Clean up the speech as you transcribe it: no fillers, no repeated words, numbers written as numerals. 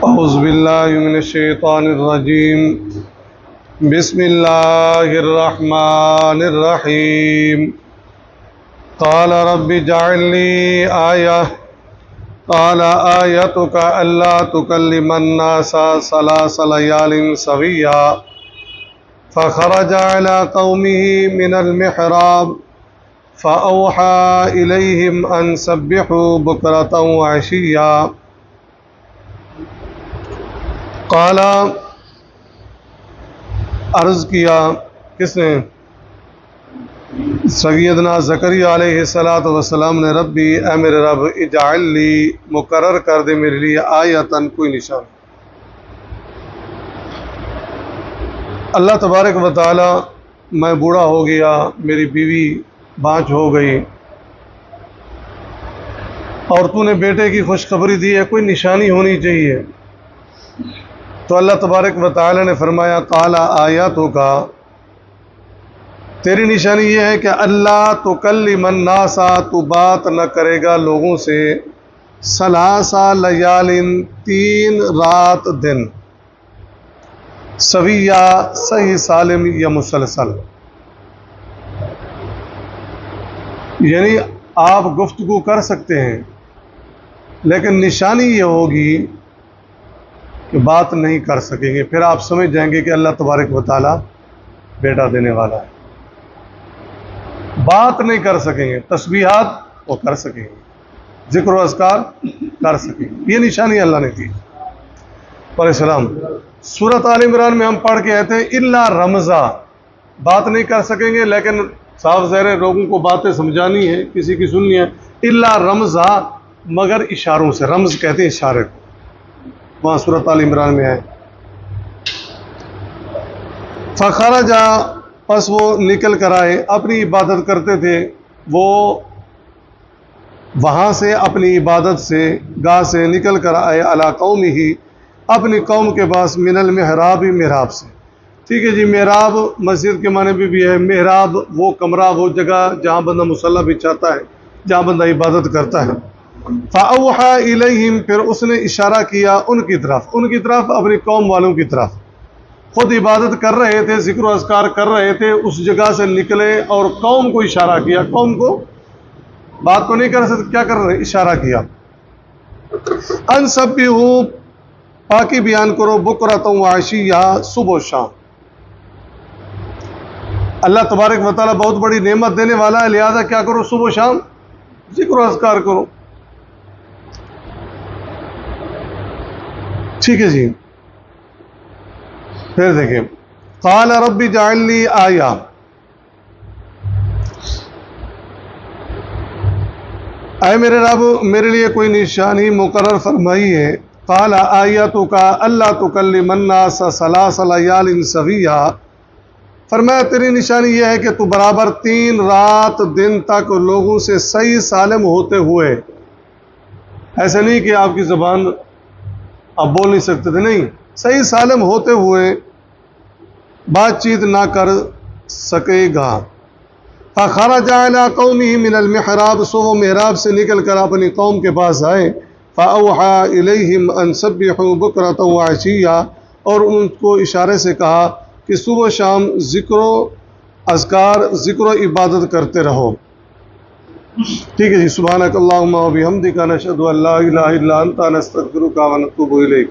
اعوذ باللہ من الشیطان الرجیم بسم اللہ الرحمن الرحیم قال رب اجعل لی آیہ قال آیتک الا تکلم الناس ثلاث لیال سویا فخرج على قومه من المحراب فأوحى إليهم أن سبحوا بكرة وعشيا قال عرض کیا کس نے؟ سیدنا زکریا علیہ السلام نے ربی اے میرے رب اجعل لی مقرر کر دے میرے لیے آیتن کوئی نشان۔ اللہ تبارک و تعالی میں بوڑھا ہو گیا، میری بیوی بانجھ ہو گئی اور تو نے بیٹے کی خوشخبری دی ہے، کوئی نشانی ہونی چاہیے۔ تو اللہ تبارک و تعالی نے فرمایا قال آیاتک، تیری نشانی یہ ہے کہ اللہ تکلم الناس، تو بات نہ کرے گا لوگوں سے، ثلاث لیال، 3 رات دن، سویہ صحیح سالم یا مسلسل، یعنی آپ گفتگو کر سکتے ہیں لیکن نشانی یہ ہوگی کہ بات نہیں کر سکیں گے، پھر آپ سمجھ جائیں گے کہ اللہ تبارک و تعالی بیٹا دینے والا ہے۔ بات نہیں کر سکیں گے، تسبیحات وہ کر سکیں گے، ذکر و اذکار کر سکیں گے، یہ نشانی اللہ نے دی۔ علیہ السلام سورۃ آل عمران میں ہم پڑھ کے آئے تھے الا رمزا، بات نہیں کر سکیں گے لیکن صاف ظاہر ہے لوگوں کو باتیں سمجھانی ہے، کسی کی سننی ہے، الا رمزا مگر اشاروں سے، رمز کہتے ہیں اشارے کو، وہاں سورۃ آل عمران میں ہے۔ فخرج، پس وہ نکل کر آئے، اپنی عبادت کرتے تھے وہ، وہاں سے اپنی عبادت سے گاہ سے نکل کر آئے، علی قومہ، اپنی قوم کے پاس، من المحراب، محراب سے۔ ٹھیک ہے جی، محراب مسجد کے معنی بھی ہے، محراب وہ کمرہ، وہ جگہ جہاں بندہ مصلی بچھاتا ہے، جہاں بندہ عبادت کرتا ہے۔ فَأَوْحَى إِلَيْهِمْ، پھر اس نے اشارہ کیا ان کی طرف، اپنی قوم والوں کی طرف۔ خود عبادت کر رہے تھے، ذکر و اذکار کر رہے تھے، اس جگہ سے نکلے اور قوم کو اشارہ کیا، قوم کو بات کو نہیں کر سکتے، کیا کر رہے؟ اشارہ کیا۔ ان سبحوا، پاکی بیان کرو، بکرۃ و عشیہ، صبح و شام۔ اللہ تبارک و تعالیٰ بہت بڑی نعمت دینے والا ہے، لہذا کیا کرو؟ صبح و شام ذکر و اذکار کرو۔ ٹھیک ہے جی، پھر دیکھیں قال رب اجعل لی آیہ، اے میرے رب میرے لیے کوئی نشانی مقرر فرمائی ہے۔ قال آیتک الا تکلم الناس ثلاث لیال سویہ، فرمایا تیری نشانی یہ ہے کہ تو برابر 3 رات دن تک لوگوں سے صحیح سالم ہوتے ہوئے، ایسا نہیں کہ آپ کی زبان آپ بول نہیں سکتے تھے، نہیں، صحیح سالم ہوتے ہوئے بات چیت نہ کر سکے گا۔ فخرج علی قومہ من المحراب، سو وہ محراب سے نکل کر اپنی قوم کے پاس آئے۔ فأوحى الیہم ان سبحوا بکرۃ وعشیہ، اور ان کو اشارے سے کہا کہ صبح شام ذکر و اذکار، ذکر و عبادت کرتے رہو۔ ٹھیک ہے جی، سبحانک اللہم و بحمدک، نشہد ان لا الہ الا انت، نستغفرک و نتوب الیک۔